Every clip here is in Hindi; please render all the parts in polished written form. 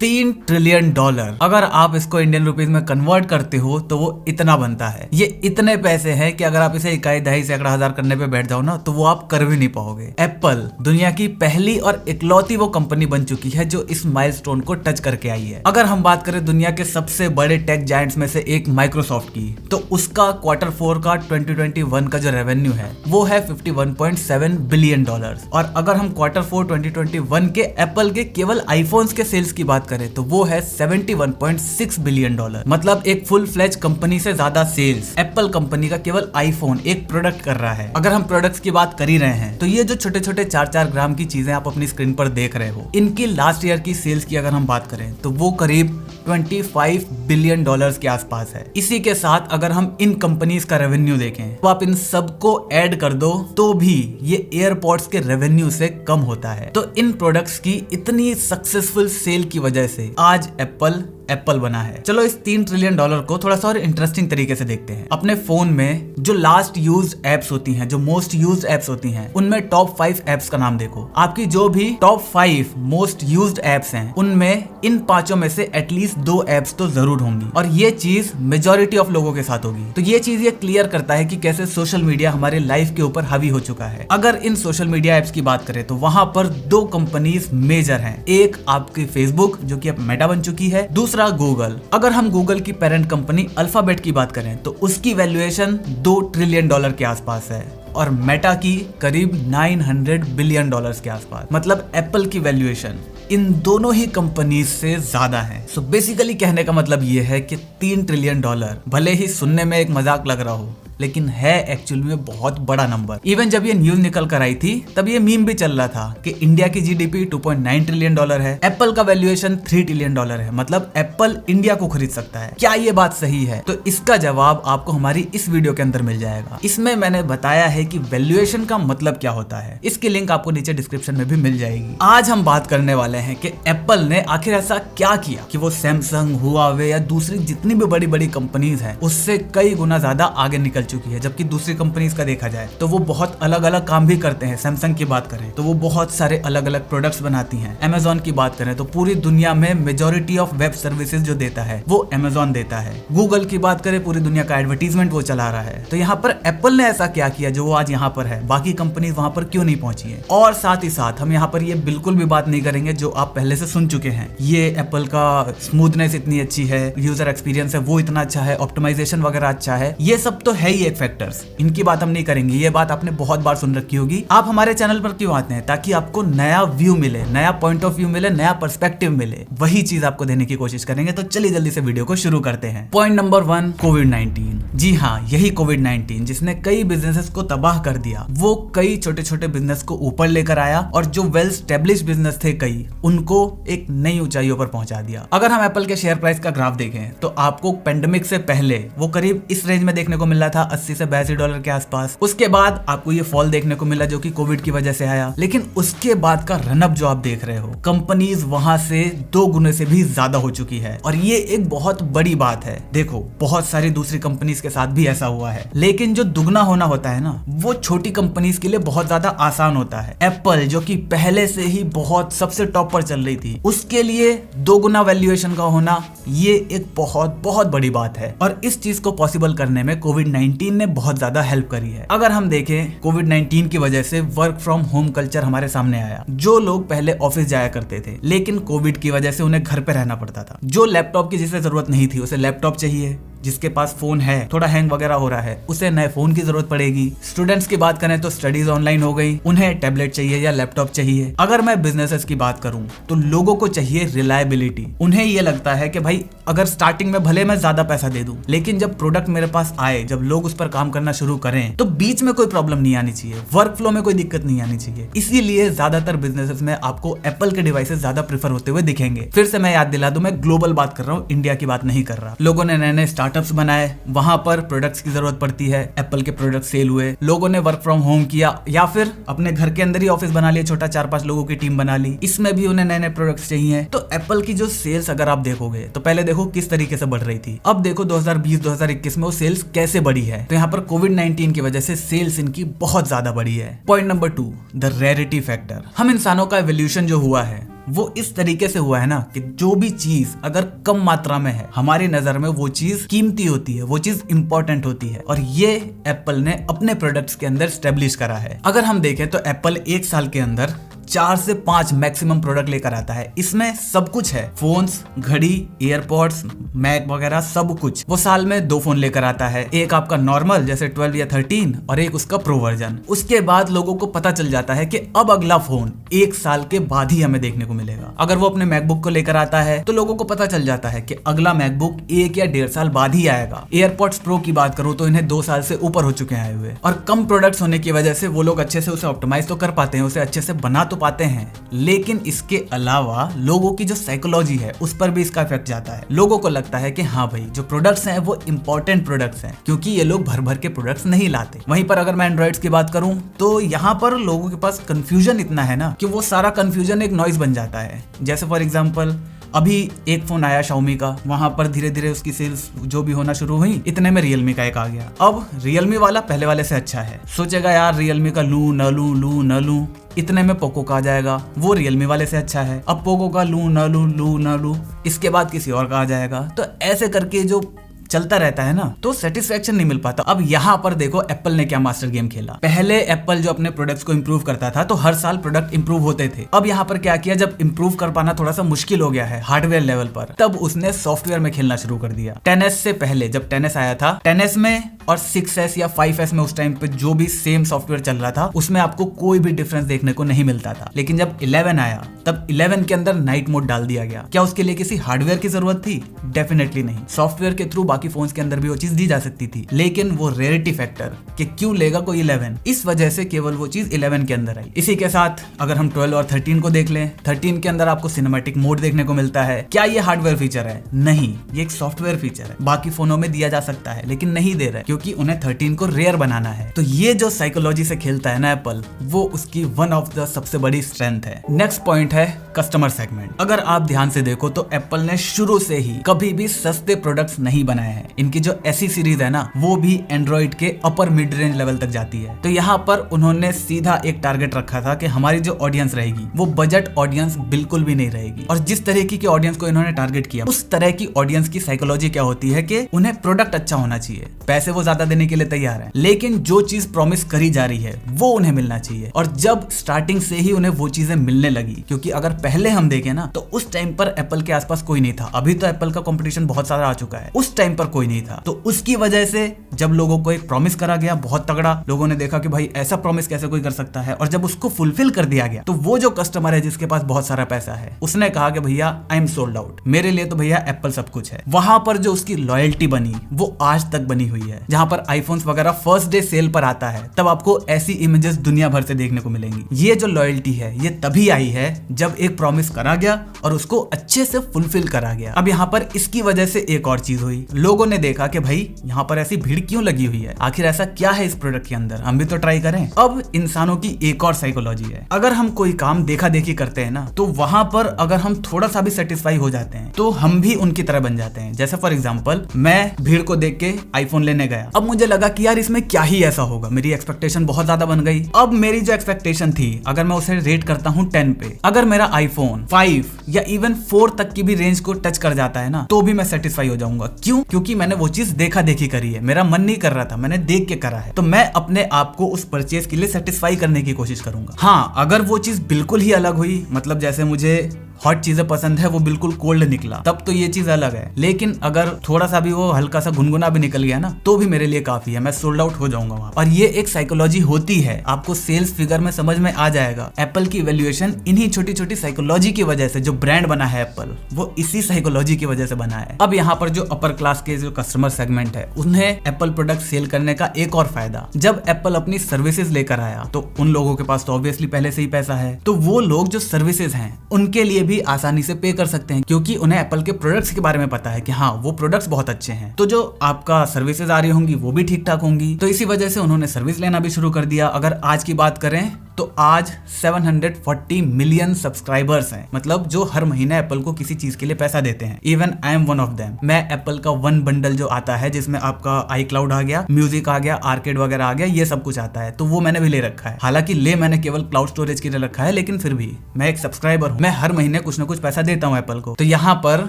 $3 ट्रिलियन। अगर आप इसको इंडियन रुपीज में कन्वर्ट करते हो तो वो इतना बनता है। ये इतने पैसे हैं कि अगर आप इसे इकाई दहाई सैकड़ा हजार करने पे बैठ जाओ ना तो वो आप कर भी नहीं पाओगे। एप्पल दुनिया की पहली और इकलौती वो कंपनी बन चुकी है जो इस माइलस्टोन को टच करके आई है। अगर हम बात करें दुनिया के सबसे बड़े टेक जायंट्स में से एक माइक्रोसॉफ्ट की, तो उसका Q4 का 2021 का जो रेवेन्यू है वो है $51.7 बिलियन। और अगर हम Q4 2021 के एप्पल के केवल आईफोन्स के सेल्स की बात करें तो वो है $71.6 बिलियन। मतलब एक फुल फ्लेज कंपनी से ज्यादा सेल्स एप्पल कंपनी का केवल आईफोन एक प्रोडक्ट कर रहा है। अगर हम प्रोडक्ट्स की बात कर ही रहे हैं तो ये जो छोटे छोटे 4-4 ग्राम की चीजें आप अपनी स्क्रीन पर देख रहे हो, इनकी लास्ट ईयर की सेल्स की अगर हम बात करें तो वो करीब $25 बिलियन के आसपास है। इसी के साथ अगर हम इन कंपनीज का रेवेन्यू देखें तो आप इन सबको ऐड कर दो तो भी ये एयरपोर्ट्स के रेवेन्यू से कम होता है। तो इन प्रोडक्ट्स की इतनी सक्सेसफुल सेल की वजह से आज एप्पल बना है। चलो इस $3 ट्रिलियन को थोड़ा सा और इंटरेस्टिंग तरीके से देखते हैं। अपने फोन में जो लास्ट यूज्ड एप्स होती हैं, जो मोस्ट यूज्ड एप्स होती हैं, उनमें टॉप 5 एप्स का नाम देखो। आपकी जो भी टॉप 5 मोस्ट यूज्ड एप्स हैं उनमें इन 5 में से एटलीस्ट 2 एप्स तो जरूर होंगी और ये चीज मेजॉरिटी ऑफ लोगों के साथ होगी। तो ये चीज ये क्लियर करता है कि कैसे सोशल मीडिया हमारे लाइफ के ऊपर हावी हो चुका है। अगर इन सोशल मीडिया एप्स की बात करें तो वहां पर 2 कंपनीज मेजर हैं। एक आपकी फेसबुक जो कि अब मेटा बन चुकी है, दूसरा गूगल। अगर हम गूगल की पेरेंट कंपनी अल्फाबेट की बात करें तो उसकी वैल्यूएशन $2 ट्रिलियन के आसपास है और मेटा की करीब $900 बिलियन के आसपास। मतलब एप्पल की वैल्यूएशन इन दोनों ही कंपनीज से ज्यादा है। सो बेसिकली कहने का मतलब ये है कि $3 ट्रिलियन भले ही सुनने में एक मजाक लग रहा हो लेकिन है एक्चुअली में बहुत बड़ा नंबर। इवन जब ये न्यूज निकल कर आई थी तब ये मीम भी चल रहा था कि इंडिया की जीडीपी $2.9 ट्रिलियन है, एप्पल का वैल्यूएशन $3 ट्रिलियन है। मतलब एप्पल इंडिया को खरीद सकता है। क्या ये बात सही है? तो इसका जवाब आपको हमारी इस वीडियो के अंदर मिल जाएगा। इसमें मैंने बताया है कि वैल्यूएशन का मतलब क्या होता है। इसकी लिंक आपको नीचे डिस्क्रिप्शन में भी मिल जाएगी। आज हम बात करने वाले हैं कि एप्पल ने आखिर ऐसा क्या किया कि वो सैमसंग, हुआवे या दूसरी जितनी भी बड़ी बड़ी कंपनीज हैं उससे कई गुना ज्यादा आगे निकल चुकी है। जबकि दूसरी कंपनीज का देखा जाए तो वो बहुत अलग अलग काम भी करते हैं। सैमसंग की बात करें तो वो बहुत सारे अलग अलग प्रोडक्ट्स बनाती हैं। अमेजॉन की बात करें तो पूरी दुनिया में मेजॉरिटी ऑफ वेब सर्विसेज जो देता है वो अमेजॉन देता है। गूगल की बात करें पूरी दुनिया का एडवर्टीजमेंट वो चला रहा है। तो यहाँ पर एप्पल ने ऐसा क्या किया जो वो आज यहाँ पर है, बाकी कंपनीज वहां पर क्यों नहीं पहुंची है? और साथ ही साथ हम यहाँ पर ये बिल्कुल भी बात नहीं करेंगे जो आप पहले से सुन चुके हैं, ये एप्पल का स्मूथनेस इतनी अच्छी है, यूजर एक्सपीरियंस है वो इतना अच्छा है, ऑप्टिमाइजेशन वगैरह अच्छा है, ये सब तो है ही एक फैक्टर्स। इनकी बात हम नहीं करेंगे, ये बात आपने बहुत बार सुन रखी होगी। आप हमारे चैनल पर क्यों आते हैं? ताकि आपको नया व्यू मिले, नया पॉइंट ऑफ व्यू मिले, नया पर्सपेक्टिव मिले। वही चीज आपको देने की कोशिश करेंगे। तो चलिए जल्दी से वीडियो को शुरू करते हैं। पॉइंट नंबर 1, कोविड-19। जी हाँ, यही कोविड-19 जिसने कई बिजनेसेस को तबाह कर दिया, वो कई छोटे छोटे बिजनेस को ऊपर लेकर आया और जो वेल स्टेब्लिश बिजनेस थे कई, उनको एक नई ऊंचाइयों पर पहुंचा दिया। अगर हम एप्पल के शेयर प्राइस का ग्राफ देखें तो आपको पेंडेमिक से पहले वो करीब इस रेंज में देखने को मिल रहा था, $80 से $82 के आसपास। उसके बाद आपको ये फॉल देखने को मिला जो कि कोविड की वजह से आया। लेकिन उसके बाद का रनअप जो आप देख रहे हो, कंपनीज वहां से 2 गुने से भी ज्यादा हो चुकी है और ये एक बहुत बड़ी बात है। देखो बहुत सारी दूसरी कंपनीज के साथ भी ऐसा हुआ है, लेकिन जो दुगना होना होता है ना, वो छोटी कंपनीज के लिए बहुत ज्यादा आसान होता है। एप्पल जो कि पहले से ही बहुत सबसे टॉप पर चल रही थी, उसके लिए 2 गुना वैल्यूएशन का होना ये एक बहुत बहुत बड़ी बात है और इस चीज को पॉसिबल करने में कोविड-19 ने बहुत ज्यादा हेल्प करी है। अगर हम देखें कोविड-19 की वजह से वर्क फ्रॉम होम कल्चर हमारे सामने आया। जो लोग पहले ऑफिस जाया करते थे लेकिन कोविड की वजह से उन्हें घर पे रहना पड़ता था, जो लैपटॉप की जिसे जरूरत नहीं थी उसे लैपटॉप चाहिए, जिसके पास फोन है थोड़ा हैंग वगैरह हो रहा है उसे नए फोन की जरूरत पड़ेगी। स्टूडेंट्स की बात करें तो स्टडीज ऑनलाइन हो गई, उन्हें टैबलेट चाहिए या लैपटॉप चाहिए। अगर मैं बिजनेसेस की बात करूं तो लोगों को चाहिए रिलायबिलिटी। उन्हें ये लगता है कि भाई अगर स्टार्टिंग में भले मैं ज्यादा पैसा दे दूं, लेकिन जब प्रोडक्ट मेरे पास आए, जब लोग उस पर काम करना शुरू करें तो बीच में कोई प्रॉब्लम नहीं आनी चाहिए, वर्क फ्लो में कोई दिक्कत नहीं आनी चाहिए। इसीलिए ज्यादातर बिजनेसेस में आपको एप्पल के डिवाइसेस ज्यादा प्रेफर होते हुए दिखेंगे। फिर से मैं याद दिला दूं, मैं ग्लोबल बात कर रहा हूँ, इंडिया की बात नहीं कर रहा। लोगों ने नए नए स्टार्टअप्स बनाए, वहां पर प्रोडक्ट्स की जरूरत पड़ती है, एप्पल के प्रोडक्ट सेल हुए, लोगों ने वर्क फ्रॉम होम किया या फिर अपने घर के अंदर ही ऑफिस बना लिया, छोटा 4-5 लोगों की टीम बना ली, इसमें भी उन्हें नए नए प्रोडक्ट्स चाहिए। तो एप्पल की जो सेल्स अगर आप देखोगे तो पहले देखो किस तरीके से बढ़ रही थी, अब देखो 2020-2021 में वो सेल्स कैसे बढ़ी है। तो यहाँ पर कोविड-19 की वजह से सेल्स इनकी बहुत ज्यादा बढ़ी है। Point number 2, the rarity factor. हम इंसानों का एवोल्यूशन जो हुआ है वो इस तरीके से हुआ है ना कि जो भी चीज अगर कम मात्रा में है हमारी नजर में वो चीज कीमती होती है, वो चीज इंपॉर्टेंट होती है, और ये एप्पल ने अपने प्रोडक्ट्स के अंदर स्टेब्लिश करा है। अगर हम देखें तो एप्पल एक साल के अंदर 4 से 5 मैक्सिमम प्रोडक्ट लेकर आता है। इसमें सब कुछ है, फोन्स, घड़ी, एयरपॉड्स, मैक वगैरह सब कुछ। वो साल में 2 फोन लेकर आता है, एक आपका नॉर्मल जैसे 12 या 13 और एक उसका प्रो वर्जन। उसके बाद लोगों को पता चल जाता है कि अब अगला फोन 1 साल के बाद ही हमें देखने को मिलेगा। अगर वो अपने मैकबुक को लेकर आता है तो लोगों को पता चल जाता है कि अगला मैकबुक 1 या 1.5 साल बाद ही आएगा। एयरपॉड्स प्रो की बात करूं तो इन्हें 2 साल से ऊपर हो चुके हैं आए हुए, और कम प्रोडक्ट्स होने की वजह से वो लोग अच्छे से उसे ऑप्टिमाइज तो कर पाते हैं, उसे अच्छे से बना तो पाते हैं, लेकिन इसके अलावा लोगों की जो साइकोलॉजी है उस पर भी इसका इफेक्ट जाता है। लोगों को लगता है कि हाँ भाई जो प्रोडक्ट्स हैं वो इंपॉर्टेंट प्रोडक्ट्स हैं, क्योंकि ये लोग भर भर के प्रोडक्ट्स नहीं लाते। वहीं पर अगर मैं एंड्रॉइड्स की बात करूं तो यहाँ पर लोगों के पास कंफ्यूजन इतना है ना कि वो सारा कंफ्यूजन एक नॉइज बन जाता है। जैसे फॉर एग्जांपल अभी एक फोन आया Xiaomi का, वहां पर धीरे धीरे उसकी सेल्स जो भी होना शुरू हुई, इतने में Realme का एक आ गया। अब Realme वाला पहले वाले से अच्छा है, सोचेगा यार Realme का लूं न लूं, इतने में पोको का आ जाएगा, वो Realme वाले से अच्छा है। अब पोको का लूं न लूं, इसके बाद किसी और का आ जाएगा। तो ऐसे करके जो चलता रहता है ना, तो सेटिस्फेक्शन नहीं मिल पाता। अब यहाँ पर देखो एप्पल ने क्या मास्टर गेम खेला। पहले एप्पल जो अपने प्रोडक्ट्स को इंप्रूव करता था तो हर साल प्रोडक्ट इंप्रूव होते थे। अब यहाँ पर क्या किया, जब इंप्रूव कर पाना थोड़ा सा मुश्किल हो गया है हार्डवेयर लेवल पर, तब उसने सॉफ्टवेयर में खेलना शुरू कर दिया। 10s से पहले जब 10s आया था, 10s में और 6s या 5s में उस टाइम पे जो भी सेम सॉफ्टवेयर चल रहा था उसमें आपको कोई भी डिफरेंस देखने को नहीं मिलता था। लेकिन जब 11 आया तब 11 के अंदर नाइट मोड डाल दिया गया। क्या उसके लिए किसी हार्डवेयर की जरूरत थी? डेफिनेटली नहीं। सॉफ्टवेयर के थ्रू बाकी फोन्स के अंदर भी वो चीज दी जा सकती थी, लेकिन वो रेयरिटी फैक्टर कि क्यों लेगा कोई 11, इस वजह से केवल वो चीज 11 के अंदर आई। इसी के साथ अगर हम 12 और 13 को देख लें, 13 के अंदर आपको सिनेमैटिक मोड देखने को मिलता है। क्या ये हार्डवेयर फीचर है? नहीं, ये एक सॉफ्टवेयर फीचर है। बाकी फोनों में दिया जा सकता है लेकिन नहीं दे रहा है, क्योंकि उन्हें 13 को रेयर बनाना है। तो ये जो साइकोलॉजी से खेलता है ना एप्पल, वो उसकी वन ऑफ द सबसे बड़ी स्ट्रेंथ है। नेक्स्ट पॉइंट है कस्टमर सेगमेंट। अगर आप ध्यान से देखो तो एप्पल ने शुरू से ही कभी भी सस्ते प्रोडक्ट्स नहीं बनाए हैं। इनकी जो ऐसी सीरीज है ना, वो भी एंड्रॉइड के अपर मिड रेंज लेवल तक जाती है। तो यहाँ पर उन्होंने सीधा एक टारगेट रखा था कि हमारी जो ऑडियंस रहेगी वो बजट ऑडियंस बिल्कुल भी नहीं रहेगी। और जिस तरीके की ऑडियंस को इन्होंने टारगेट किया, उस तरह की ऑडियंस की साइकोलॉजी क्या होती है कि उन्हें प्रोडक्ट अच्छा होना चाहिए, पैसे वो ज्यादा देने के लिए तैयार है, लेकिन जो चीज प्रॉमिस करी जा रही है वो उन्हें मिलना चाहिए। और जब स्टार्टिंग से ही उन्हें वो चीजें मिलने लगी, क्योंकि अगर पहले हम देखें ना तो उस टाइम पर एप्पल के आसपास कोई नहीं था। अभी तो एप्पल का कंपटीशन बहुत सारा आ चुका है, उस टाइम पर कोई नहीं था। तो उसकी वजह से जब लोगों को एक प्रॉमिस करा गया बहुत तगड़ा, लोगों ने देखा कि भाई ऐसा प्रॉमिस कैसे कोई कर सकता है, और जब उसको फुलफिल कर दिया गया तो वो जो कस्टमर है जिसके पास बहुत सारा पैसा है, उसने कहा कि भैया आई एम सोल्ड आउट, मेरे लिए तो भैया एप्पल सब कुछ है। वहां पर जो उसकी लॉयल्टी बनी वो आज तक बनी हुई है। जहां पर आईफोन्स वगैरह फर्स्ट डे सेल पर आता है तब आपको ऐसी इमेजेस दुनिया भर से देखने को मिलेंगी। ये जो लॉयल्टी है ये तभी आई है जब एक प्रॉमिस करा गया और उसको अच्छे से फुलफिल करा गया। अब यहाँ पर इसकी वजह से एक और चीज हुई, लोगों ने देखा कि भाई यहाँ पर ऐसी भीड़ क्यों लगी हुई है, आखिर ऐसा क्या है इस प्रोडक्ट के अंदर, हम भी तो ट्राई करें। अब इंसानों की एक और साइकोलॉजी है, अगर हम कोई काम देखा देखी करते हैं ना तो वहां पर अगर हम थोड़ा सा भी सेटिस्फाई हो जाते हैं तो हम भी उनकी तरह बन जाते हैं। जैसे फॉर एग्जांपल मैं भीड़ को देख के आईफोन लेने गया, अब मुझे लगा कि यार इसमें क्या ही ऐसा होगा, मेरी एक्सपेक्टेशन बहुत ज्यादा बन गई। अब मेरी जो एक्सपेक्टेशन थी अगर मैं उसे रेट करता हूँ 10 पे, अगर मेरा आईफोन 5 या इवन 4 तक की भी रेंज को टच कर जाता है ना तो भी मैं सेटिस्फाई हो जाऊंगा। क्यों? क्योंकि मैंने वो चीज देखा देखी करी है, मेरा मन नहीं कर रहा था, मैंने देख के करा है। तो मैं अपने आप को उस परचेज के लिए सेटिस्फाई करने की कोशिश करूंगा। हाँ, अगर वो चीज बिल्कुल ही अलग हुई, मतलब जैसे मुझे हॉट चीजें पसंद है वो बिल्कुल कोल्ड निकला, तब तो ये चीज अलग है। लेकिन अगर थोड़ा सा भी वो हल्का सा गुनगुना भी निकल गया ना तो भी मेरे लिए काफी है, मैं सोल्ड आउट हो जाऊंगा वहां। और ये एक साइकोलॉजी होती है, आपको सेल्स फिगर में समझ में आ जाएगा। एप्पल की वैल्यूएशन इन्हीं छोटी छोटी साइकोलॉजी की वजह से, जो ब्रांड बना है एप्पल वो इसी साइकोलॉजी की वजह से बना है। अब यहाँ पर जो अपर क्लास के जो कस्टमर सेगमेंट है उन्हें एप्पल प्रोडक्ट सेल करने का एक और फायदा, जब एप्पल अपनी सर्विसेज लेकर आया तो उन लोगों के पास तो ऑब्वियसली पहले से ही पैसा है, तो वो लोग जो सर्विसेज हैं उनके लिए भी आसानी से पे कर सकते हैं, क्योंकि उन्हें एप्पल के प्रोडक्ट्स के बारे में पता है कि हाँ वो प्रोडक्ट्स बहुत अच्छे हैं। तो जो आपका सर्विसेज आ रही होंगी वो भी ठीक ठाक होंगी, तो इसी वजह से उन्होंने सर्विस लेना भी शुरू कर दिया। अगर आज की बात करें तो आज 740 मिलियन सब्सक्राइबर्स हैं, मतलब जो हर महीने एप्पल को किसी चीज के लिए पैसा देते हैं। Even I am one of them. मैं एप्पल का वन बंडल जो आता है जिसमें आपका iCloud आ गया, म्यूजिक आ गया, आर्केड वगैरह आ गया, ये सब कुछ आता है, तो वो मैंने भी ले रखा है। हालांकि मैंने केवल क्लाउड स्टोरेज के लिए रखा है, लेकिन फिर भी मैं एक सब्सक्राइबर हूं, मैं हर महीने कुछ ना कुछ पैसा देता हूं एप्पल को। तो यहाँ पर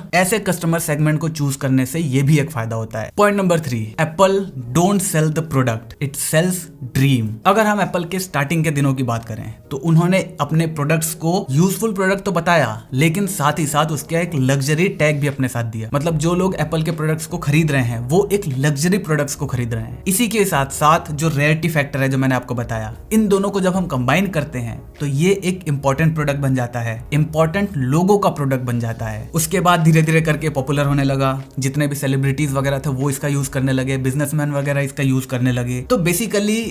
ऐसे कस्टमर सेगमेंट को चूज करने से ये भी एक फायदा होता है। Point number 3, Apple don't sell the product, it sells dream. अगर हम एप्पल के स्टार्टिंग के दिनों की बात करें तो उन्होंने अपने प्रोडक्ट्स को यूजफुल प्रोडक्ट तो बताया, लेकिन साथ ही साथ उसका एक लग्जरी टैग भी अपने साथ दिया। मतलब जो लोग एप्पल के प्रोडक्ट्स को खरीद रहे हैं वो एक लग्जरी प्रोडक्ट्स को खरीद रहे हैं। इसी के साथ साथ जो रेयरिटी फैक्टर है जो मैंने आपको बताया, इन दोनों को जब हम कंबाइन करते हैं तो ये एक इंपॉर्टेंट प्रोडक्ट बन जाता है, इंपॉर्टेंट लोगों का प्रोडक्ट बन जाता है। उसके बाद धीरे धीरे करके पॉपुलर होने लगा, जितने भी सेलिब्रिटीज वगैरह थे वो इसका यूज करने लगे, बिजनेसमैन वगैरह इसका यूज करने लगे। तो बेसिकली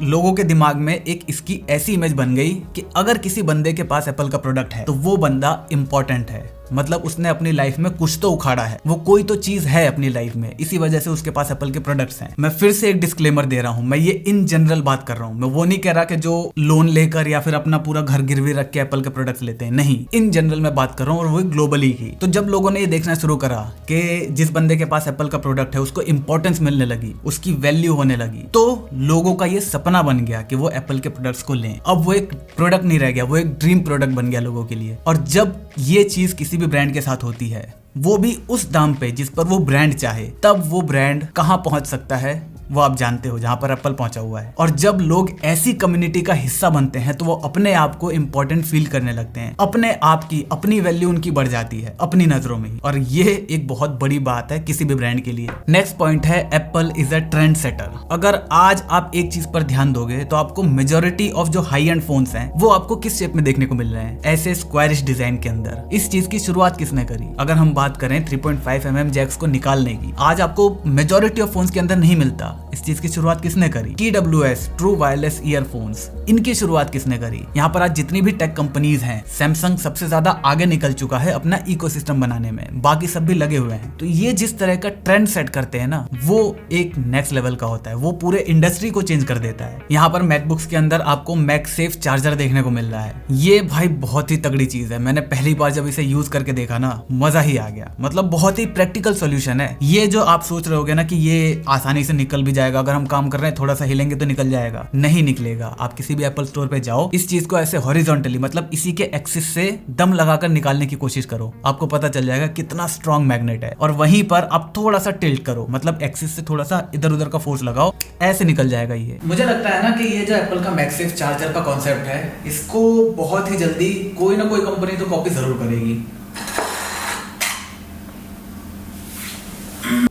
लोगों के दिमाग में एक इसकी ऐसी इमेज बन गई कि अगर किसी बंदे के पास एप्पल का प्रोडक्ट है तो वो बंदा इंपॉर्टेंट है, मतलब उसने अपनी लाइफ में कुछ तो उखाड़ा है, वो कोई तो चीज है अपनी लाइफ में, इसी वजह से उसके पास एप्पल के प्रोडक्ट्स हैं। मैं फिर से एक डिस्क्लेमर दे रहा हूं, मैं ये इन जनरल बात कर रहा हूं, मैं वो नहीं कह रहा कि जो लोन लेकर या फिर अपना पूरा घर गिरवी रख के एप्पल के प्रोडक्ट्स लेते हैं, नहीं, इन जनरल मैं बात कर रहा हूं, और वो ग्लोबली ही। तो जब लोगों ने ये देखना शुरू करा कि जिस बंदे के पास एप्पल का प्रोडक्ट है उसको इंपॉर्टेंस मिलने लगी, उसकी वैल्यू होने लगी, तो लोगों का ये सपना बन गया कि वो एप्पल के प्रोडक्ट्स को लें। अब वो एक प्रोडक्ट नहीं रह गया, वो एक ड्रीम प्रोडक्ट बन गया लोगों के लिए। और जब ये चीज किसी भी ब्रांड के साथ होती है, वो भी उस दाम पे जिस पर वो ब्रांड चाहे, तब वो ब्रांड कहां पहुंच सकता है वो आप जानते हो, जहां पर एप्पल पहुंचा हुआ है। और जब लोग ऐसी कम्युनिटी का हिस्सा बनते हैं तो वो अपने आप को इंपॉर्टेंट फील करने लगते हैं, अपने आप की अपनी वैल्यू उनकी बढ़ जाती है अपनी नजरों में ही, और ये एक बहुत बड़ी बात है किसी भी ब्रांड के लिए। नेक्स्ट पॉइंट है Apple is a trend setter. अगर आज आप एक चीज पर ध्यान दोगे तो आपको मेजोरिटी ऑफ जो हाई एंड फोन्स हैं वो आपको किस शेप में देखने को मिल रहे हैं, ऐसे स्क्वायरिश डिजाइन के अंदर। इस चीज की शुरुआत किसने करी? अगर हम बात करें 3.5mm जैक्स को निकालने की, आज आपको मेजोरिटी ऑफ फोन्स के अंदर नहीं मिलता। इस चीज की शुरुआत किसने करी? TWS ट्रू वायरलेस ईयरफोन्स, इनकी शुरुआत किसने करी? यहाँ पर आज जितनी भी टेक कंपनीज हैं, सैमसंग सबसे ज्यादा आगे निकल चुका है अपना इकोसिस्टम बनाने में, बाकी सब भी लगे हुए हैं। तो ये जिस तरह का ट्रेंड सेट करते हैं ना, वो एक नेक्स्ट लेवल का होता है, वो पूरे इंडस्ट्री को चेंज कर देता है। यहाँ पर मैकबुक्स के अंदर आपको मैगसेफ चार्जर देखने को मिल रहा है। ये भाई बहुत ही तगड़ी चीज है, मैंने पहली बार जब इसे यूज करके देखा ना, मजा ही आ गया। मतलब बहुत ही प्रैक्टिकल सोल्यूशन है। ये जो आप सोच रहे होगे ना कि ये आसानी से निकल भी जाएगा, अगर हम काम कर रहे हैं थोड़ा सा हिलेंगे तो निकल जाएगा, नहीं निकलेगा। आप किसी भी एप्पल स्टोर पे जाओ, इस चीज को ऐसे हॉरिजॉन्टली, मतलब इसी के एक्सिस से दम लगाकर निकालने की कोशिश करो, आपको पता चल जाएगा कितना स्ट्रॉन्ग मैग्नेट है। और वहीं पर आप थोड़ा सा टिल्ट करो, मतलब एक्सिस से थोड़ा सा इधर उधर का फोर्स लगाओ, ऐसे निकल जाएगा ये। मुझे लगता है ना कि ये जो एप्पल का मैगसेफ चार्जर का कॉन्सेप्ट है, इसको बहुत ही जल्दी कोई ना कोई कंपनी तो कॉपी जरूर करेगी।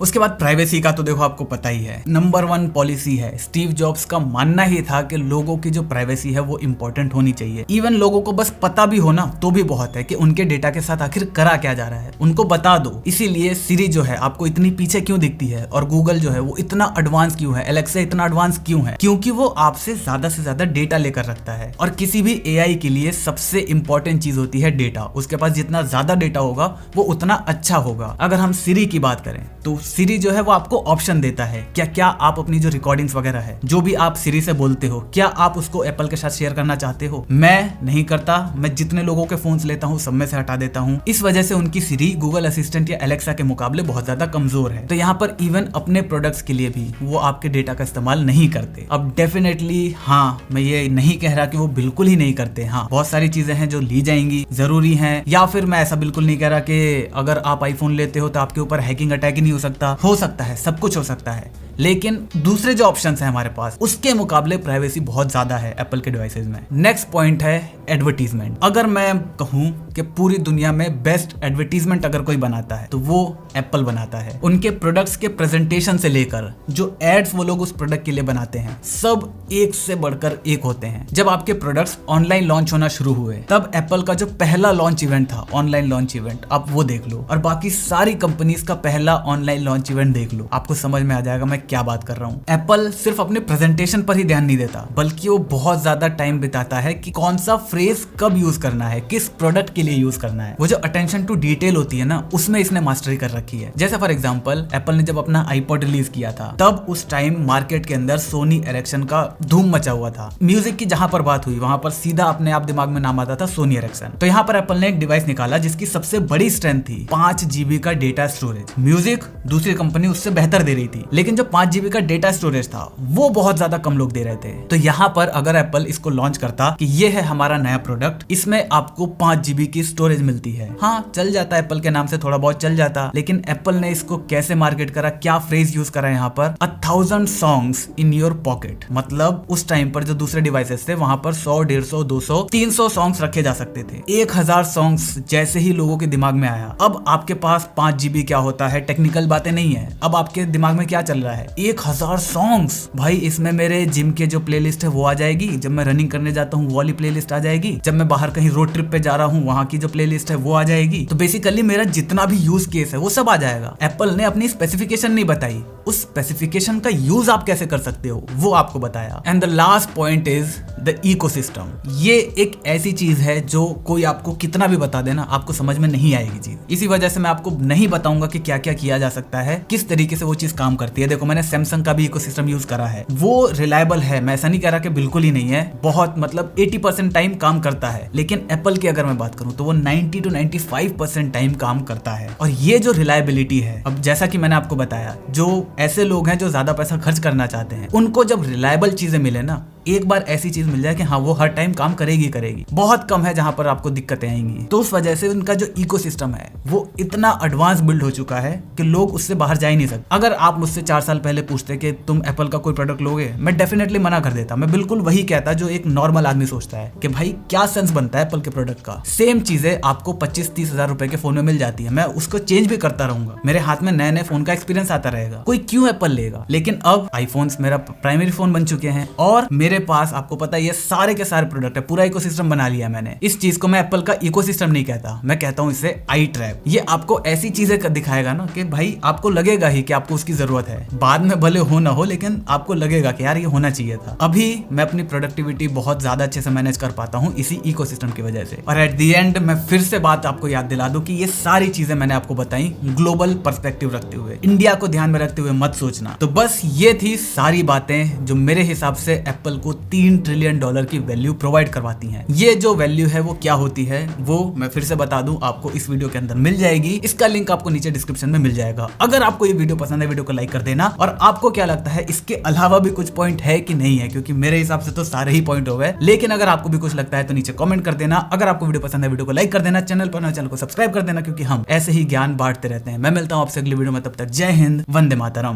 उसके बाद प्राइवेसी का तो देखो आपको पता ही है, नंबर 1 पॉलिसी है। स्टीव जॉब्स का मानना ही था कि लोगों की जो प्राइवेसी है वो इंपॉर्टेंट होनी चाहिए। इवन लोगों को बस पता भी हो ना तो भी बहुत है कि उनके डेटा के साथ आखिर करा क्या जा रहा है, उनको बता दो। इसीलिए सिरी जो है आपको इतनी पीछे क्यों दिखती है, और गूगल जो है वो इतना एडवांस क्यों है, एलेक्सा इतना एडवांस क्यों है? क्योंकि वो आपसे ज्यादा डेटा लेकर रखता है। और किसी भी एआई के लिए सबसे इंपॉर्टेंट चीज होती है डेटा। उसके पास जितना ज्यादा डेटा होगा वो उतना अच्छा होगा। अगर हम सिरी की बात करें तो सिरी जो है वो आपको ऑप्शन देता है, क्या आप अपनी जो रिकॉर्डिंग्स वगैरह है, जो भी आप सिरी से बोलते हो, क्या आप उसको एप्पल के साथ शेयर करना चाहते हो? मैं नहीं करता, मैं जितने लोगों के फोन्स लेता हूँ सब में से हटा देता हूँ। इस वजह से उनकी सिरी गूगल असिस्टेंट या एलेक्सा के मुकाबले बहुत ज्यादा कमजोर है। तो यहाँ पर इवन अपने प्रोडक्ट्स के लिए भी वो आपके डेटा का इस्तेमाल नहीं करते। अब डेफिनेटली हाँ, मैं ये नहीं कह रहा कि वो बिल्कुल ही नहीं करते, हाँ बहुत सारी चीजें हैं जो ली जाएंगी, जरूरी है। या फिर मैं ऐसा बिल्कुल नहीं कह रहा कि अगर आप आईफोन लेते हो तो आपके ऊपर हैकिंग अटैक ही नहीं हो सकता है, सब कुछ हो सकता है। लेकिन दूसरे जो ऑप्शंस हैं हमारे पास, उसके मुकाबले प्राइवेसी बहुत ज्यादा है एप्पल के डिवाइसेस में। नेक्स्ट पॉइंट है एडवर्टीजमेंट। अगर मैं कहूं कि पूरी दुनिया में बेस्ट एडवर्टीजमेंट अगर कोई बनाता है तो वो एप्पल बनाता है। उनके प्रोडक्ट्स के प्रेजेंटेशन से लेकर जो एड्स वो लोग उस प्रोडक्ट के लिए बनाते हैं, सब एक से बढ़कर एक होते हैं। जब आपके प्रोडक्ट्स ऑनलाइन लॉन्च होना शुरू हुए, तब एप्पल का जो पहला लॉन्च इवेंट था, ऑनलाइन लॉन्च इवेंट, आप वो देख लो, और बाकी सारी कंपनीज का पहला ऑनलाइन लॉन्च इवेंट देख लो, आपको समझ में आ जाएगा मैं क्या बात कर रहा हूँ। एप्पल सिर्फ अपने प्रेजेंटेशन पर ही ध्यान नहीं देता, बल्कि वो बहुत ज्यादा टाइम बिताता है कि कौन सा फ्रेज कब यूज करना है, किस प्रोडक्ट के लिए यूज करना है। वो जो अटेंशन टू डिटेल होती है ना, उसमें इसने मास्टरी कर रखी है। जैसे फॉर एग्जांपल एप्पल ने जब अपना आईपॉड रिलीज किया था, तब उस टाइम मार्केट के अंदर सोनी एरिक्सन का धूम मचा हुआ था। म्यूजिक की जहां पर बात हुई, वहां पर सीधा अपने आप दिमाग में नाम आता था सोनी एरिक्सन। तो यहाँ पर एप्पल ने एक डिवाइस निकाला जिसकी सबसे बड़ी स्ट्रेंथ थी 5 GB का डेटा स्टोरेज। म्यूजिक दूसरी कंपनी उससे बेहतर दे रही थी, लेकिन जो 5 GB का डेटा स्टोरेज था वो बहुत ज्यादा कम लोग दे रहे थे। तो यहाँ पर अगर एप्पल इसको लॉन्च करता कि ये है हमारा नया प्रोडक्ट, इसमें आपको 5 GB की स्टोरेज मिलती है, हाँ चल जाता, एप्पल के नाम से थोड़ा बहुत चल जाता। लेकिन एप्पल ने इसको कैसे मार्केट करा, क्या फ्रेज यूज करा यहाँ पर, 1000 सॉन्ग्स इन योर पॉकेट। मतलब उस टाइम पर जो दूसरे डिवाइसेस थे वहां पर 100, 150, 200, 300 सॉन्ग्स रखे जा सकते थे। 1000 सॉन्ग्स जैसे ही लोगों के दिमाग में आया, अब आपके पास 5 GB क्या होता है, टेक्निकल बातें नहीं है, अब आपके दिमाग में क्या चल रहा है, 1000 सॉन्ग्स। भाई इसमें मेरे जिम के जो प्लेलिस्ट है वो आ जाएगी, जब मैं रनिंग करने जाता हूँ वो वाली प्लेलिस्ट आ जाएगी, जब मैं बाहर कहीं रोड ट्रिप पे जा रहा हूँ वहां की जो प्लेलिस्ट है वो आ जाएगी। तो बेसिकली मेरा जितना भी यूज केस है वो सब आ जाएगा। एप्पल ने अपनी स्पेसिफिकेशन नहीं बताई, उस स्पेसिफिकेशन का यूज आप कैसे कर सकते हो वो आपको बताया। And the last point is the ecosystem. ये एक ऐसी चीज है जो कोई आपको कितना भी बता देना, आपको समझ में नहीं आएगी चीज। इसी वजह से मैं आपको नहीं बताऊंगा कि क्या क्या किया जा सकता है, किस तरीके से वो चीज काम करती है। देखो मैंने सैमसंग का भी इकोसिस्टम यूज करा है, वो रिलायबल है, मैं ऐसा नहीं कह रहा कि बिल्कुल ही नहीं है, बहुत मतलब 80% टाइम काम करता है। लेकिन एप्पल की अगर मैं बात करूं तो वो 90 to 95% टाइम काम करता है। और ये जो रिलायबिलिटी है, अब जैसा कि मैंने आपको बताया, जो ऐसे लोग हैं जो ज्यादा पैसा खर्च करना चाहते हैं, उनको जब रिलायबल चीजें मिले ना, एक बार ऐसी चीज मिल जाए कि हाँ वो हर टाइम काम करेगी, बहुत कम है जहां पर आपको दिक्कतें आएंगी। तो उस वजह से उनका जो इकोसिस्टम है वो इतना एडवांस बिल्ड हो चुका है कि लोग उससे बाहर जा ही नहीं सकते। अगर आप मुझसे 4 साल पहले पूछते कि तुम एप्पल का कोई प्रोडक्ट लोगे, मैं डेफिनेटली मना कर देता। मैं बिल्कुल वही कहता जो एक नॉर्मल आदमी सोचता है कि भाई क्या सेंस बनता है एप्पल के प्रोडक्ट का। सेम चीजें आपको 25-30 हजार रुपए के फोन में मिल जाती है, मैं उसको चेंज भी करता रहूंगा, मेरे हाथ में नए नए फोन का एक्सपीरियंस आता रहेगा, कोई क्यों एप्पल लेगा। लेकिन अब आईफोन्स मेरा प्राइमरी फोन बन चुके हैं और मेरे पास आपको पता ये सारे के सारे प्रोडक्ट है, पूरा इकोसिस्टम बना लिया मैंने। इस चीज को मैं एप्पल का इकोसिस्टम नहीं कहता, मैं कहता हूं इसे आई ट्रैप। ये आपको ऐसी चीजें दिखाएगा ना कि भाई आपको लगेगा ही कि आपको उसकी जरूरत है, बाद में भले हो ना हो, लेकिन आपको लगेगा कि यार ये होना चाहिए था। अभी मैं अपनी प्रोडक्टिविटी बहुत ज्यादा अच्छे से मैनेज कर पाता हूं इसी इकोसिस्टम की वजह से। और एट द एंड मैं फिर से बात आपको याद दिला दूं कि ये सारी चीजें मैंने आपको बताई ग्लोबल पर्सपेक्टिव रखते हुए, इंडिया को ध्यान में रखते हुए मत सोचना। तो बस ये थी सारी बातें जो मेरे हिसाब से एप्पल को $3 ट्रिलियन की वैल्यू प्रोवाइड करवाती हैं। ये जो वैल्यू है वो क्या होती है वो मैं फिर से बता दूं, आपको इस वीडियो के अंदर मिल जाएगी। इसका लिंक आपको नीचे डिस्क्रिप्शन में मिल जाएगा। अगर आपको ये वीडियो पसंद है, वीडियो को लाइक कर देना। और आपको क्या लगता है इसके अलावा भी कुछ पॉइंट है कि नहीं है, क्योंकि मेरे हिसाब से तो सारे ही पॉइंट हो गए, लेकिन अगर आपको भी कुछ लगता है तो नीचे कमेंट कर देना। अगर आपको वीडियो पसंद है, वीडियो को लाइक कर देना, चैनल पर नए चैनल को सब्सक्राइब कर देना, क्योंकि हम ऐसे ही ज्ञान बांटते रहते हैं। मैं मिलता हूं आपसे अगली वीडियो में, तब तक जय हिंद, वंदे मातरम।